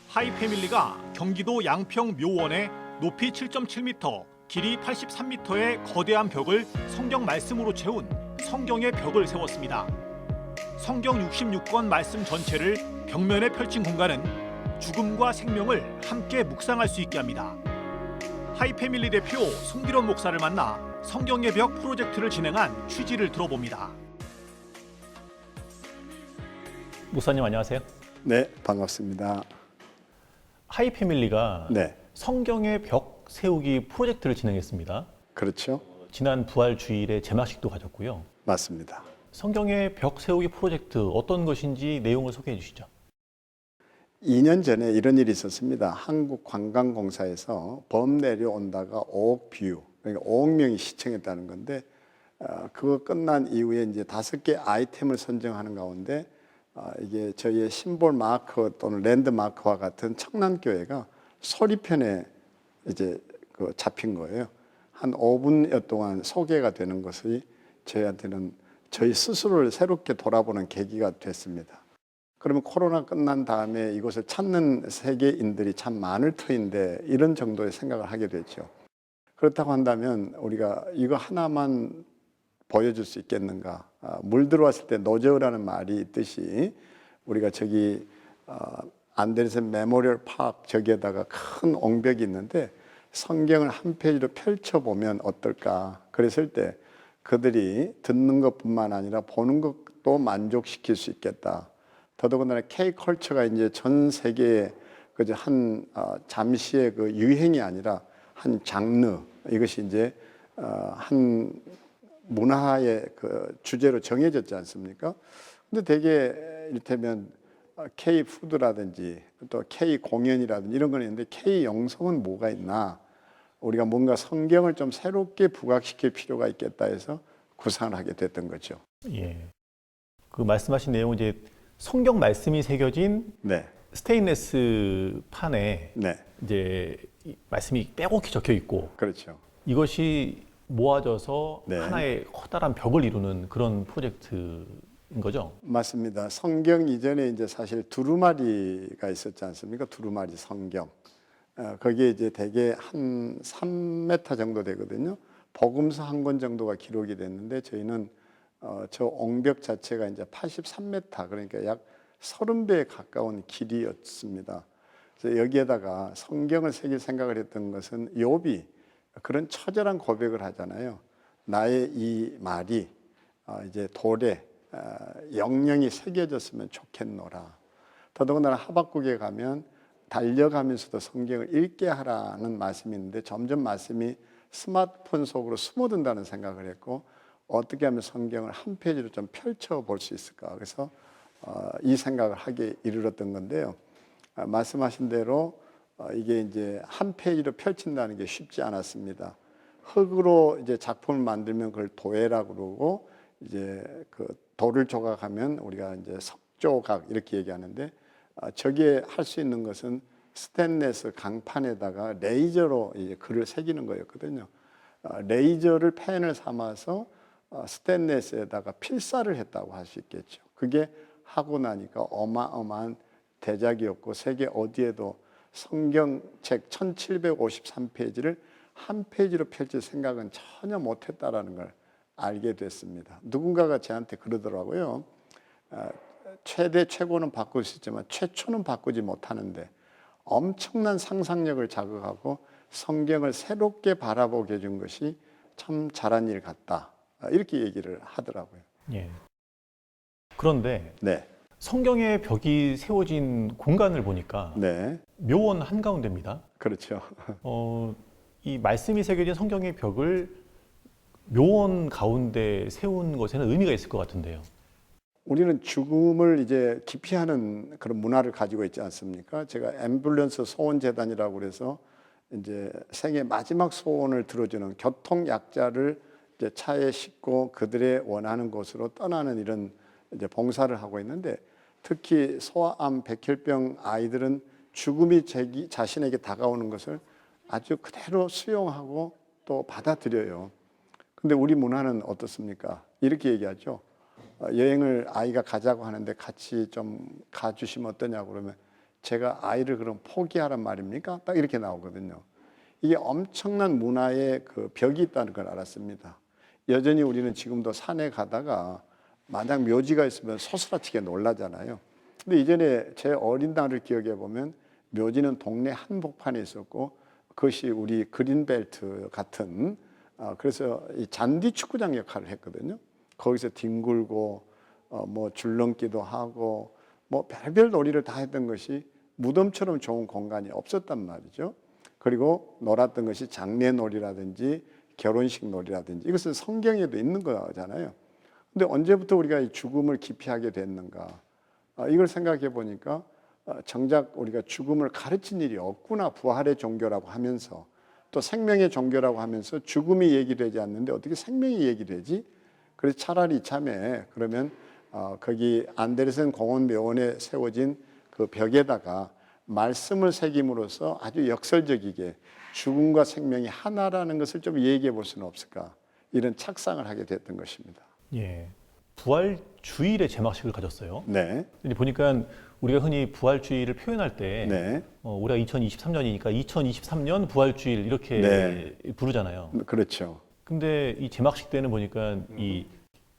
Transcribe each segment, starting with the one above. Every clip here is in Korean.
하이패밀리가 경기도 양평 묘원에 높이 7.7m, 길이 83m의 거대한 벽을 성경 말씀으로 채운 성경의 벽을 세웠습니다. 성경 66권 말씀 전체를 벽면에 펼친 공간은 죽음과 생명을 함께 묵상할 수 있게 합니다. 하이패밀리 대표 송기론 목사를 만나 성경의 벽 프로젝트를 진행한 취지를 들어봅니다. 목사님 안녕하세요. 네, 반갑습니다. 하이패밀리가 네, 성경의 벽 세우기 프로젝트를 진행했습니다. 그렇죠. 지난 부활 주일에 제막식도 가졌고요. 맞습니다. 성경의 벽 세우기 프로젝트 어떤 것인지 내용을 소개해 주시죠. 2년 전에 이런 일이 있었습니다. 한국관광공사에서 범 내려온다가 5억 뷰, 그러니까 5억 명이 시청했다는 건데, 그거 끝난 이후에 이제 5개 아이템을 선정하는 가운데 이게 저희의 심볼 마커 또는 랜드 마크와 같은 청란교회가 소리편에 이제 그 잡힌 거예요. 한 5분여 동안 소개가 되는 것이 저희한테는 저희 스스로를 새롭게 돌아보는 계기가 됐습니다. 그러면 코로나 끝난 다음에 이곳을 찾는 세계인들이 참 많을 터인데 이런 정도의 생각을 하게 됐죠. 그렇다고 한다면 우리가 이거 하나만 보여줄 수 있겠는가? 물 들어왔을 때 노저우라는 말이 있듯이 우리가 저기 안데르센 메모리얼 파크 저기에다가 큰 옹벽이 있는데 성경을 한 페이지로 펼쳐보면 어떨까? 그랬을 때 그들이 듣는 것뿐만 아니라 보는 것도 만족시킬 수 있겠다. 더더군다나 K컬처가 이제 전 세계에 그저 한 잠시의 그 유행이 아니라 한 장르, 이것이 이제 한 문화의 그 주제로 정해졌지 않습니까? 근데 되게 이를테면 K 푸드라든지 또 K 공연이라든지 이런 건 있는데 K 영성은 뭐가 있나? 우리가 뭔가 성경을 좀 새롭게 부각시킬 필요가 있겠다 해서 구상을 하게 됐던 거죠. 예. 그 말씀하신 내용은 이제 성경 말씀이 새겨진 네. 스테인레스 판에 네. 이제 이 말씀이 빼곡히 적혀 있고 그렇죠. 이것이 모아져서 네. 하나의 커다란 벽을 이루는 그런 프로젝트인 거죠? 맞습니다. 성경 이전에 이제 사실 두루마리가 있었지 않습니까? 두루마리 성경. 거기에 이제 대개 한 3m 정도 되거든요. 복음서 한 권 정도가 기록이 됐는데 저희는 저 옹벽 자체가 이제 83m, 그러니까 약 30배에 가까운 길이였습니다. 그래서 여기에다가 성경을 새길 생각을 했던 것은 욥이 그런 처절한 고백을 하잖아요. 나의 이 말이 이제 돌에 영영이 새겨졌으면 좋겠노라. 더더군다나 하박국에 가면 달려가면서도 성경을 읽게 하라는 말씀이 있는데 점점 말씀이 스마트폰 속으로 숨어든다는 생각을 했고 어떻게 하면 성경을 한 페이지로 좀 펼쳐볼 수 있을까. 그래서 이 생각을 하게 이르렀던 건데요. 말씀하신 대로 이게 이제 한 페이지로 펼친다는 게 쉽지 않았습니다. 흙으로 이제 작품을 만들면 그걸 도예라고 그러고 이제 그 돌을 조각하면 우리가 이제 석조각 이렇게 얘기하는데 저기에 할 수 있는 것은 스테인레스 강판에다가 레이저로 이제 글을 새기는 거였거든요. 레이저를 펜을 삼아서 스테인레스에다가 필사를 했다고 할 수 있겠죠. 그게 하고 나니까 어마어마한 대작이었고 세계 어디에도 성경책 1753페이지를 한 페이지로 펼칠 생각은 전혀 못했다라는 걸 알게 됐습니다. 누군가가 저한테 그러더라고요. 최대 최고는 바꿀 수 있지만 최초는 바꾸지 못하는데 엄청난 상상력을 자극하고 성경을 새롭게 바라보게 해준 것이 참 잘한 일 같다. 이렇게 얘기를 하더라고요. 예. 그런데 네. 성경의 벽이 세워진 공간을 보니까 네. 묘원 한가운데입니다. 그렇죠. 이 말씀이 새겨진 성경의 벽을 묘원 가운데 세운 것에는 의미가 있을 것 같은데요. 우리는 죽음을 이제 기피하는 그런 문화를 가지고 있지 않습니까? 제가 앰뷸런스 소원재단이라고 그래서 이제 생애 마지막 소원을 들어주는 교통약자를 이제 차에 싣고 그들의 원하는 곳으로 떠나는 이런 이제 봉사를 하고 있는데 특히 소아암 백혈병 아이들은 죽음이 자신에게 다가오는 것을 아주 그대로 수용하고 또 받아들여요. 근데 우리 문화는 어떻습니까? 이렇게 얘기하죠. 여행을 아이가 가자고 하는데 같이 좀 가주시면 어떠냐고 그러면 제가 아이를 그럼 포기하란 말입니까? 딱 이렇게 나오거든요. 이게 엄청난 문화의 그 벽이 있다는 걸 알았습니다. 여전히 우리는 지금도 산에 가다가 만약 묘지가 있으면 소스라치게 놀라잖아요. 근데 이전에 제 어린 날을 기억해 보면 묘지는 동네 한복판에 있었고 그것이 우리 그린벨트 같은 그래서 이 잔디 축구장 역할을 했거든요. 거기서 뒹굴고 뭐 줄넘기도 하고 뭐 별별 놀이를 다 했던 것이 무덤처럼 좋은 공간이 없었단 말이죠. 그리고 놀았던 것이 장례놀이라든지 결혼식 놀이라든지 이것은 성경에도 있는 거잖아요. 근데 언제부터 우리가 이 죽음을 기피하게 됐는가? 이걸 생각해 보니까 정작 우리가 죽음을 가르친 일이 없구나. 부활의 종교라고 하면서 또 생명의 종교라고 하면서 죽음이 얘기되지 않는데 어떻게 생명이 얘기되지? 그래서 차라리 이참에 그러면 거기 안데르센 공원 묘원에 세워진 그 벽에다가 말씀을 새김으로써 아주 역설적이게 죽음과 생명이 하나라는 것을 좀 얘기해 볼 수는 없을까? 이런 착상을 하게 됐던 것입니다. 예. 부활 주일의 제막식을 가졌어요. 네. 근데 보니까 우리가 흔히 부활 주일을 표현할 때 네. 올해가 2023년이니까 2023년 부활 주일 이렇게 네. 부르잖아요. 그렇죠. 근데 이 제막식 때는 보니까 이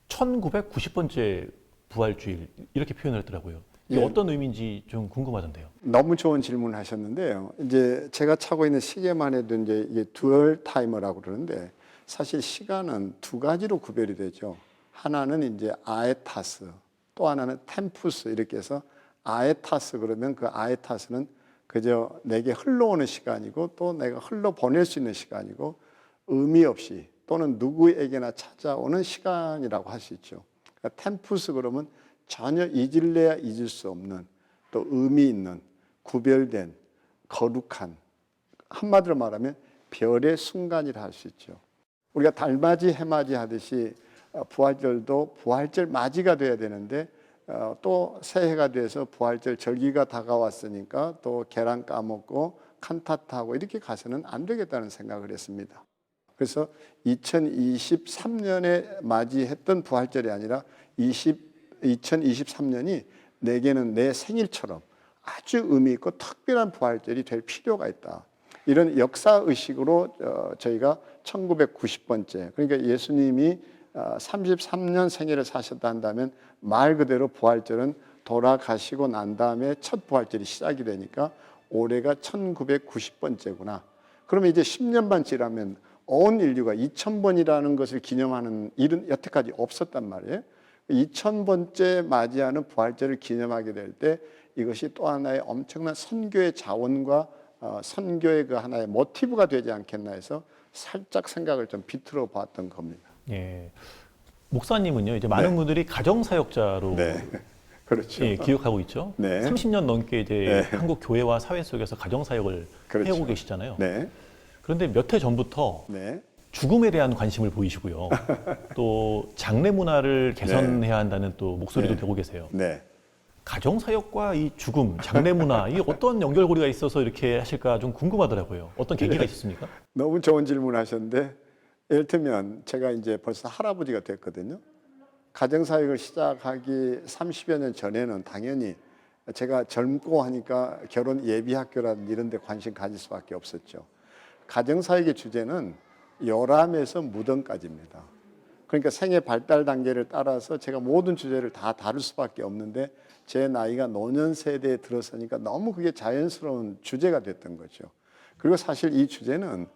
1990번째 부활 주일 이렇게 표현을 했더라고요. 이게 예. 어떤 의미인지 좀 궁금하던데요. 너무 좋은 질문을 하셨는데요. 이제 제가 차고 있는 시계만 해도 이제 이게 듀얼 타이머라고 그러는데 사실 시간은 두 가지로 구별이 되죠. 하나는 이제 아에타스, 또 하나는 템푸스 이렇게 해서 아에타스 그러면 그 아에타스는 그저 내게 흘러오는 시간이고 또 내가 흘러보낼 수 있는 시간이고 의미 없이 또는 누구에게나 찾아오는 시간이라고 할 수 있죠. 그러니까 템푸스 그러면 전혀 잊을래야 잊을 수 없는 또 의미 있는 구별된 거룩한 한마디로 말하면 별의 순간이라 할 수 있죠. 우리가 달맞이 해맞이 하듯이 부활절도 부활절 맞이가 돼야 되는데 또 새해가 돼서 부활절 절기가 다가왔으니까 또 계란 까먹고 칸타타하고 이렇게 가서는 안 되겠다는 생각을 했습니다. 그래서 2023년에 맞이했던 부활절이 아니라 2023년이 내게는 내 생일처럼 아주 의미 있고 특별한 부활절이 될 필요가 있다. 이런 역사의식으로 저희가 1990번째 그러니까 예수님이 33년 생애를 사셨다 한다면 말 그대로 부활절은 돌아가시고 난 다음에 첫 부활절이 시작이 되니까 올해가 1990번째구나. 그러면 이제 10년만 지나면 온 인류가 2000번이라는 것을 기념하는 일은 여태까지 없었단 말이에요. 2000번째 맞이하는 부활절을 기념하게 될 때 이것이 또 하나의 엄청난 선교의 자원과 선교의 그 하나의 모티브가 되지 않겠나 해서 살짝 생각을 좀 비틀어 봤던 겁니다. 예. 목사님은요, 이제 많은 분들이 가정사역자로 그렇죠. 예, 기억하고 있죠. 네. 30년 넘게 이제 한국 교회와 사회 속에서 가정사역을 그렇죠. 해오고 계시잖아요. 네. 그런데 몇 해 전부터 네. 죽음에 대한 관심을 보이시고요. 또 장례 문화를 개선해야 한다는 또 목소리도 되고 계세요. 네. 가정사역과 이 죽음, 장례 문화, 이 어떤 연결고리가 있어서 이렇게 하실까 좀 궁금하더라고요. 어떤 계기가 있었습니까? 너무 좋은 질문 하셨는데 예를 들면 제가 이제 벌써 할아버지가 됐거든요. 가정사역을 시작하기 30여 년 전에는 당연히 제가 젊고 하니까 결혼 예비학교라든지 이런 데 관심 가질 수밖에 없었죠. 가정사역의 주제는 요람에서 무덤까지입니다. 그러니까 생애 발달 단계를 따라서 제가 모든 주제를 다 다룰 수밖에 없는데 제 나이가 노년 세대에 들어서니까 너무 그게 자연스러운 주제가 됐던 거죠. 그리고 사실 이 주제는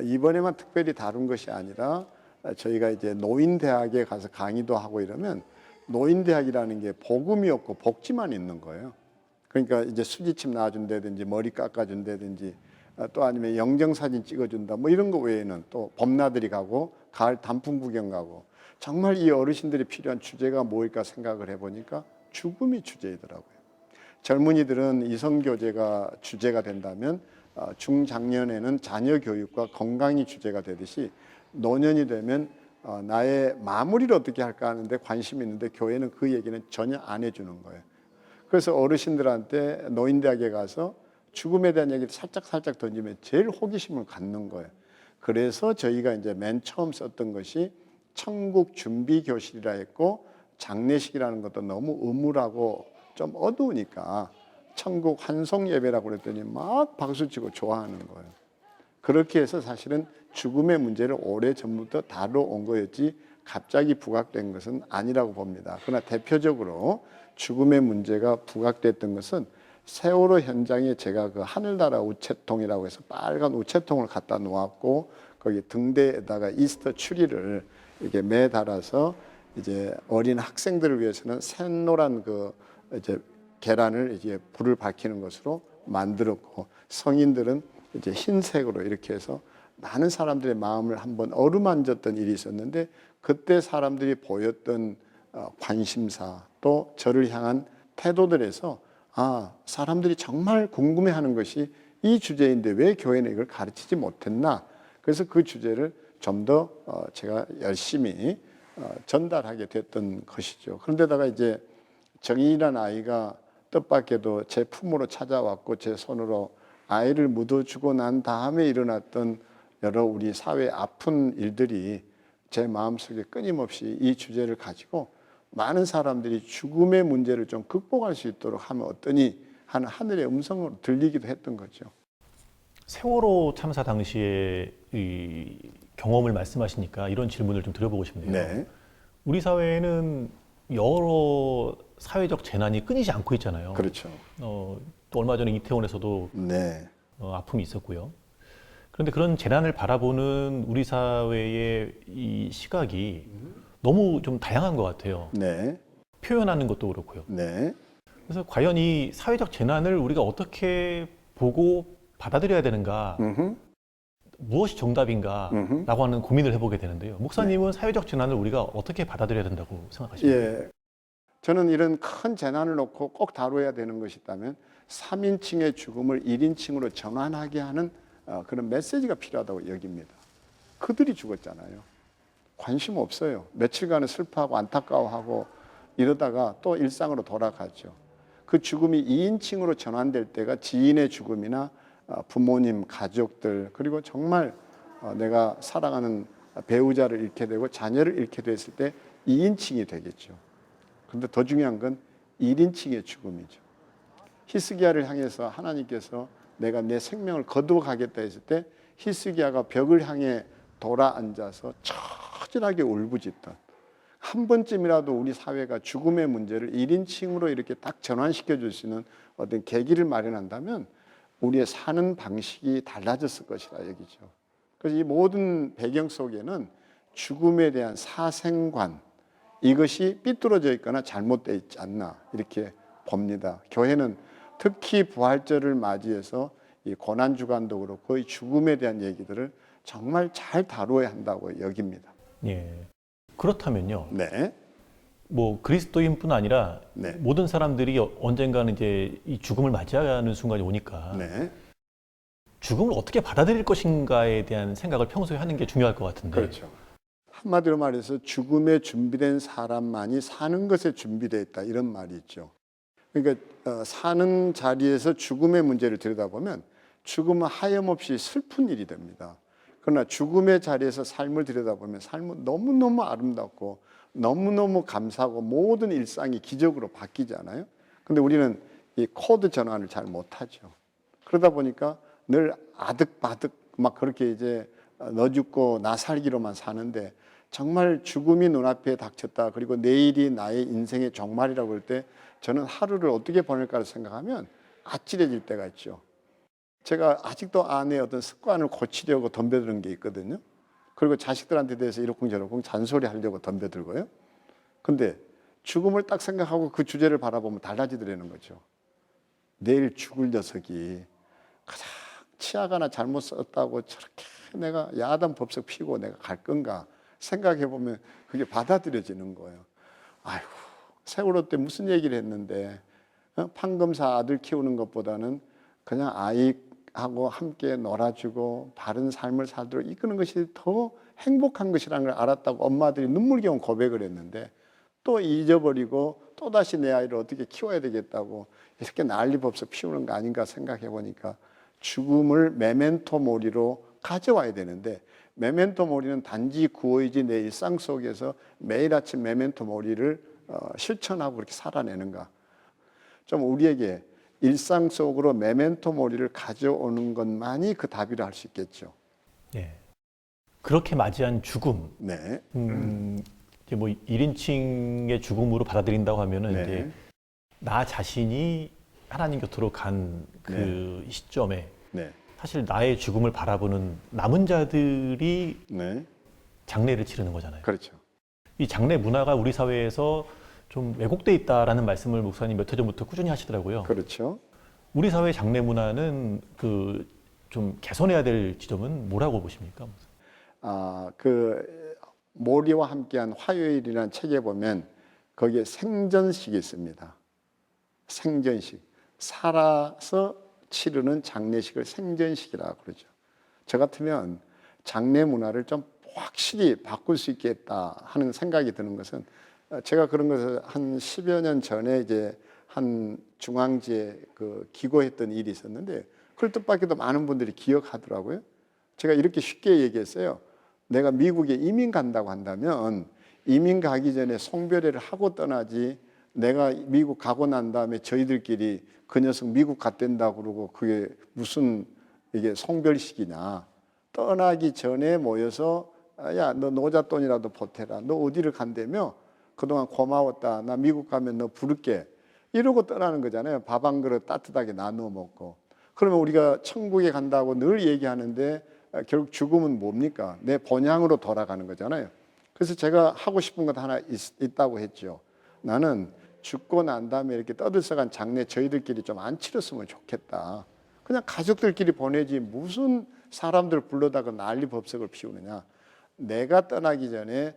이번에만 특별히 다룬 것이 아니라 저희가 이제 노인대학에 가서 강의도 하고 이러면 노인대학이라는 게 복음이 없고 복지만 있는 거예요. 그러니까 이제 수지침 놔준다든지 머리 깎아준다든지 또 아니면 영정사진 찍어준다 뭐 이런 거 외에는 또 봄나들이 가고 가을 단풍 구경 가고 정말 이 어르신들이 필요한 주제가 뭘까 생각을 해보니까 죽음이 주제이더라고요. 젊은이들은 이성교제가 주제가 된다면 중장년에는 자녀 교육과 건강이 주제가 되듯이 노년이 되면 나의 마무리를 어떻게 할까 하는데 관심이 있는데 교회는 그 얘기는 전혀 안 해주는 거예요. 그래서 어르신들한테 노인대학에 가서 죽음에 대한 얘기를 살짝 던지면 제일 호기심을 갖는 거예요. 그래서 저희가 이제 맨 처음 썼던 것이 천국 준비 교실이라 했고 장례식이라는 것도 너무 음울하고 좀 어두우니까 천국 환송 예배라고 그랬더니 막 박수치고 좋아하는 거예요. 그렇게 해서 사실은 죽음의 문제를 오래전부터 다뤄온 거였지 갑자기 부각된 것은 아니라고 봅니다. 그러나 대표적으로 죽음의 문제가 부각됐던 것은 세월호 현장에 제가 그 하늘나라 우체통이라고 해서 빨간 우체통을 갖다 놓았고 거기 등대에다가 이스터 추리를 이렇게 매달아서 이제 어린 학생들을 위해서는 샛노란 그 이제 계란을 이제 불을 밝히는 것으로 만들었고 성인들은 이제 흰색으로 이렇게 해서 많은 사람들의 마음을 한번 어루만졌던 일이 있었는데 그때 사람들이 보였던 관심사 또 저를 향한 태도들에서 사람들이 정말 궁금해하는 것이 이 주제인데 왜 교회는 이걸 가르치지 못했나. 그래서 그 주제를 좀 더 제가 열심히 전달하게 됐던 것이죠. 그런데다가 이제 정인이라는 아이가 뜻밖에도 제 품으로 찾아왔고 제 손으로 아이를 묻어주고 난 다음에 일어났던 여러 우리 사회의 아픈 일들이 제 마음속에 끊임없이 이 주제를 가지고 많은 사람들이 죽음의 문제를 좀 극복할 수 있도록 하면 어떠니 하는 하늘의 음성으로 들리기도 했던 거죠. 세월호 참사 당시에 이 경험을 말씀하시니까 이런 질문을 좀 드려보고 싶네요. 네. 우리 사회에는 여러 사회적 재난이 끊이지 않고 있잖아요. 그렇죠. 또 얼마 전에 이태원에서도 네. 아픔이 있었고요. 그런데 그런 재난을 바라보는 우리 사회의 이 시각이 너무 좀 다양한 것 같아요. 네. 표현하는 것도 그렇고요. 네. 그래서 과연 이 사회적 재난을 우리가 어떻게 보고 받아들여야 되는가, 무엇이 정답인가라고 하는 고민을 해보게 되는데요. 목사님은 사회적 재난을 우리가 어떻게 받아들여야 된다고 생각하십니까? 예. 저는 이런 큰 재난을 놓고 꼭 다뤄야 되는 것이 있다면 3인칭의 죽음을 1인칭으로 전환하게 하는 그런 메시지가 필요하다고 여깁니다. 그들이 죽었잖아요. 관심 없어요. 며칠간은 슬퍼하고 안타까워하고 이러다가 또 일상으로 돌아가죠. 그 죽음이 2인칭으로 전환될 때가 지인의 죽음이나 부모님, 가족들 그리고 정말 내가 사랑하는 배우자를 잃게 되고 자녀를 잃게 됐을 때 2인칭이 되겠죠. 그런데 더 중요한 건 1인칭의 죽음이죠. 히스기야를 향해서 하나님께서 내가 내 생명을 거두어가겠다 했을 때 히스기야가 벽을 향해 돌아 앉아서 처절하게 울부짖던 한 번쯤이라도 우리 사회가 죽음의 문제를 1인칭으로 이렇게 딱 전환시켜 줄 수 있는 어떤 계기를 마련한다면 우리의 사는 방식이 달라졌을 것이라 여기죠. 그래서 이 모든 배경 속에는 죽음에 대한 사생관 이것이 삐뚤어져 있거나 잘못되어 있지 않나 이렇게 봅니다. 교회는 특히 부활절을 맞이해서 이 고난주간도 그렇고 이 죽음에 대한 얘기들을 정말 잘 다루어야 한다고 여깁니다. 예. 그렇다면요. 네. 뭐 그리스도인뿐 아니라 네. 모든 사람들이 언젠가는 이제 이 죽음을 맞이하는 순간이 오니까 네. 죽음을 어떻게 받아들일 것인가에 대한 생각을 평소에 하는 게 중요할 것 같은데. 그렇죠. 한마디로 말해서 죽음에 준비된 사람만이 사는 것에 준비되어 있다 이런 말이 있죠. 그러니까 사는 자리에서 죽음의 문제를 들여다보면 죽음은 하염없이 슬픈 일이 됩니다. 그러나 죽음의 자리에서 삶을 들여다보면 삶은 너무너무 아름답고 너무너무 감사하고 모든 일상이 기적으로 바뀌잖아요. 근데 우리는 이 코드 전환을 잘 못하죠. 그러다 보니까 늘 아득바득 막 그렇게 이제 너 죽고 나 살기로만 사는데 정말 죽음이 눈앞에 닥쳤다. 그리고 내일이 나의 인생의 종말이라고 할 때 저는 하루를 어떻게 보낼까를 생각하면 아찔해질 때가 있죠. 제가 아직도 아내의 어떤 습관을 고치려고 덤벼드는 게 있거든요. 그리고 자식들한테 대해서 이러쿵저러쿵 잔소리 하려고 덤벼들고요. 근데 죽음을 딱 생각하고 그 주제를 바라보면 달라지더라는 거죠. 내일 죽을 녀석이 가장 치아가 하나 잘못 썼다고 저렇게 내가 야단 법석 피고 내가 갈 건가 생각해보면 그게 받아들여지는 거예요. 아이고 세월호 때 무슨 얘기를 했는데 판검사 아들 키우는 것보다는 그냥 아이하고 함께 놀아주고 바른 삶을 살도록 이끄는 것이 더 행복한 것이라는 걸 알았다고 엄마들이 눈물겨운 고백을 했는데 또 잊어버리고 또다시 내 아이를 어떻게 키워야 되겠다고 이렇게 난리법석 피우는 거 아닌가 생각해 보니까 죽음을 메멘토 모리로 가져와야 되는데 메멘토 모리는 단지 구어이지 내 일상 속에서 매일 아침 메멘토 모리를 실천하고 그렇게 살아내는가. 좀 우리에게 일상 속으로 메멘토 모리를 가져오는 것만이 그 답이라 할 수 있겠죠. 예. 그렇게 맞이한 죽음, 네. 이제 뭐 1인칭의 죽음으로 받아들인다고 하면은 네. 이제 나 자신이 하나님 곁으로 간 그 시점에 네. 사실 나의 죽음을 바라보는 남은 자들이 네. 장례를 치르는 거잖아요. 그렇죠. 이 장례 문화가 우리 사회에서 좀 왜곡돼 있다라는 말씀을 목사님 몇 해 전부터 꾸준히 하시더라고요. 그렇죠. 우리 사회 장례 문화는 그 좀 개선해야 될 지점은 뭐라고 보십니까? 그 모리와 함께한 화요일이라는 책에 보면 거기에 생전식이 있습니다. 생전식. 살아서 치르는 장례식을 생전식이라고 그러죠. 저 같으면 장례 문화를 좀 확실히 바꿀 수 있겠다 하는 생각이 드는 것은 제가 그런 것을 한 10여 년 전에 이제 한 중앙지에 그 기고했던 일이 있었는데 그걸 뜻밖에도 많은 분들이 기억하더라고요. 제가 이렇게 쉽게 얘기했어요. 내가 미국에 이민 간다고 한다면 이민 가기 전에 송별회를 하고 떠나지 내가 미국 가고 난 다음에 저희들끼리 그 녀석 미국 갔댄다고 그러고 그게 무슨 이게 송별식이냐. 떠나기 전에 모여서 야, 너 노잣돈이라도 보태라. 너 어디를 간다며? 그동안 고마웠다. 나 미국 가면 너 부를게. 이러고 떠나는 거잖아요. 밥 한 그릇 따뜻하게 나누어 먹고. 그러면 우리가 천국에 간다고 늘 얘기하는데 결국 죽음은 뭡니까? 내 본향으로 돌아가는 거잖아요. 그래서 제가 하고 싶은 것 하나 있다고 했죠. 나는 죽고 난 다음에 이렇게 떠들썩한 장례 저희들끼리 좀 안 치렀으면 좋겠다. 그냥 가족들끼리 보내지 무슨 사람들 불러다가 난리 법석을 피우느냐. 내가 떠나기 전에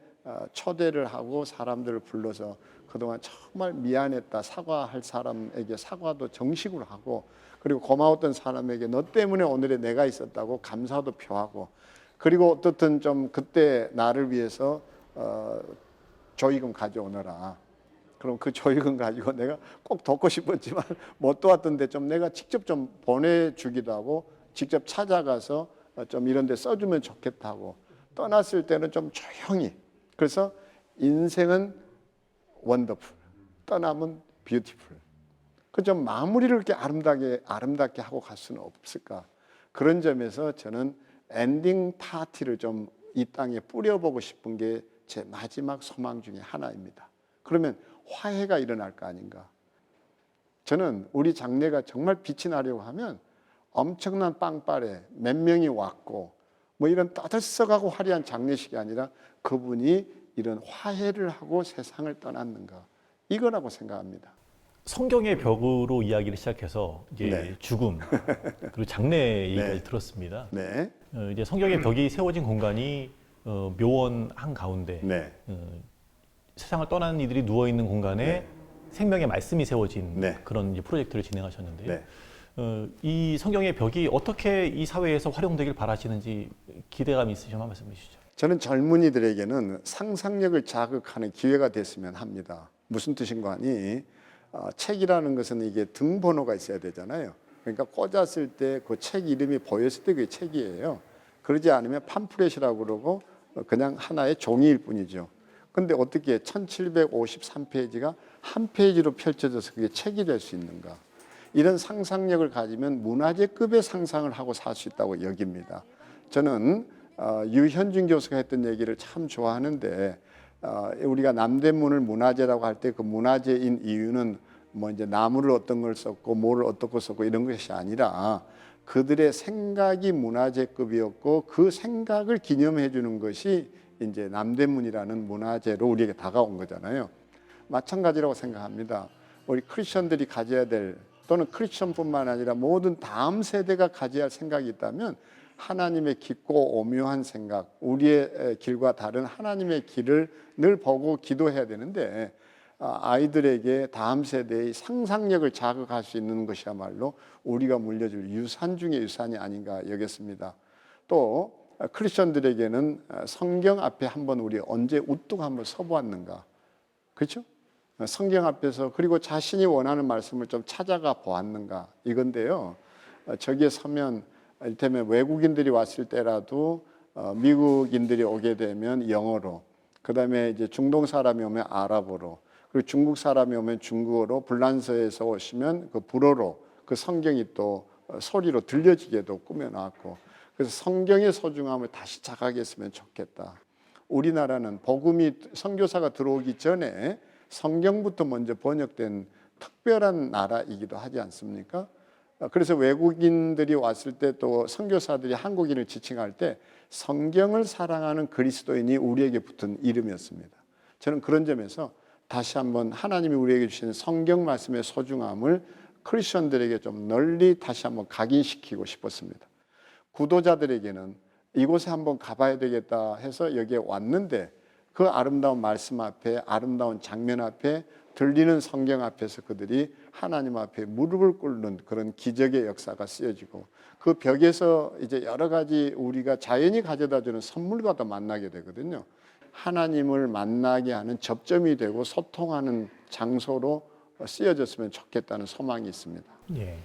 초대를 하고 사람들을 불러서 그동안 정말 미안했다 사과할 사람에게 사과도 정식으로 하고 그리고 고마웠던 사람에게 너 때문에 오늘의 내가 있었다고 감사도 표하고 그리고 어떻든 좀 그때 나를 위해서 조의금 가져오너라. 그럼 그 조의금 가지고 내가 꼭 돕고 싶었지만 못 도왔던데 좀 내가 직접 좀 보내주기도 하고 직접 찾아가서 좀 이런 데 써주면 좋겠다고 떠났을 때는 좀 조용히 그래서 인생은 원더풀 떠나면 뷰티풀 그 좀 마무리를 이렇게 아름답게 하고 갈 수는 없을까 그런 점에서 저는 엔딩 파티를 좀 이 땅에 뿌려보고 싶은 게 제 마지막 소망 중에 하나입니다. 그러면 화해가 일어날 거 아닌가. 저는 우리 장례가 정말 빛이 나려고 하면 엄청난 빵빠레 몇 명이 왔고 뭐 이런 떠들썩하고 화려한 장례식이 아니라 그분이 이런 화해를 하고 세상을 떠났는가 이거라고 생각합니다. 성경의 벽으로 이야기를 시작해서 이제 네. 죽음 그리고 장례 얘기까지 네. 들었습니다. 네, 이제 성경의 벽이 세워진 공간이 묘원 한 가운데 네, 세상을 떠나는 이들이 누워 있는 공간에 네. 생명의 말씀이 세워진 네. 그런 이제 프로젝트를 진행하셨는데요. 네. 이 성경의 벽이 어떻게 이 사회에서 활용되길 바라시는지 기대감이 있으시면 말씀해 주시죠. 저는 젊은이들에게는 상상력을 자극하는 기회가 됐으면 합니다. 무슨 뜻인가 하니 책이라는 것은 이게 등번호가 있어야 되잖아요. 그러니까 꽂았을 때 그 책 이름이 보였을 때 그게 책이에요. 그러지 않으면 팜프렛이라고 그러고 그냥 하나의 종이일 뿐이죠. 근데 어떻게 1753페이지가 한 페이지로 펼쳐져서 그게 책이 될 수 있는가? 이런 상상력을 가지면 문화재급의 상상을 하고 살 수 있다고 여깁니다. 저는 유현준 교수가 했던 얘기를 참 좋아하는데 우리가 남대문을 문화재라고 할 때 그 문화재인 이유는 뭐 이제 나무를 어떤 걸 썼고 뭐를 어떻게 썼고 이런 것이 아니라 그들의 생각이 문화재급이었고 그 생각을 기념해 주는 것이 이제 남대문이라는 문화재로 우리에게 다가온 거잖아요. 마찬가지라고 생각합니다. 우리 크리스천들이 가져야 될 또는 크리스천뿐만 아니라 모든 다음 세대가 가져야 할 생각이 있다면 하나님의 깊고 오묘한 생각, 우리의 길과 다른 하나님의 길을 늘 보고 기도해야 되는데 아이들에게 다음 세대의 상상력을 자극할 수 있는 것이야말로 우리가 물려줄 유산 중의 유산이 아닌가 여겼습니다. 또 크리스천들에게는 성경 앞에 한번 우리 언제 우뚝 한번 서보았는가, 그렇죠? 성경 앞에서 그리고 자신이 원하는 말씀을 좀 찾아가 보았는가 이건데요. 저기에 서면 이를테면 외국인들이 왔을 때라도 미국인들이 오게 되면 영어로, 그 다음에 이제 중동 사람이 오면 아랍어로, 그리고 중국 사람이 오면 중국어로, 불란서에서 오시면 그 불어로, 그 성경이 또 소리로 들려지게도 꾸며놨고, 그래서 성경의 소중함을 다시 자각했으면 좋겠다. 우리나라는 복음이 선교사가 들어오기 전에 성경부터 먼저 번역된 특별한 나라이기도 하지 않습니까? 그래서 외국인들이 왔을 때 또 선교사들이 한국인을 지칭할 때 성경을 사랑하는 그리스도인이 우리에게 붙은 이름이었습니다. 저는 그런 점에서 다시 한번 하나님이 우리에게 주신 성경 말씀의 소중함을 크리스천들에게 좀 널리 다시 한번 각인시키고 싶었습니다. 구도자들에게는 이곳에 한번 가봐야 되겠다 해서 여기에 왔는데 그 아름다운 말씀 앞에, 아름다운 장면 앞에, 들리는 성경 앞에서 그들이 하나님 앞에 무릎을 꿇는 그런 기적의 역사가 쓰여지고, 그 벽에서 이제 여러 가지 우리가 자연이 가져다주는 선물과도 만나게 되거든요. 하나님을 만나게 하는 접점이 되고 소통하는 장소로 쓰여졌으면 좋겠다는 소망이 있습니다. 예.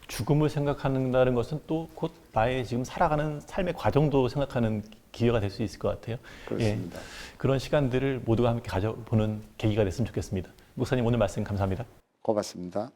죽음을 생각한다는 것은 또 곧 나의 지금 살아가는 삶의 과정도 생각하는 기회가 될 수 있을 것 같아요. 그렇습니다. 예. 그런 시간들을 모두가 함께 가져보는 계기가 됐으면 좋겠습니다. 목사님 오늘 말씀 감사합니다. 고맙습니다.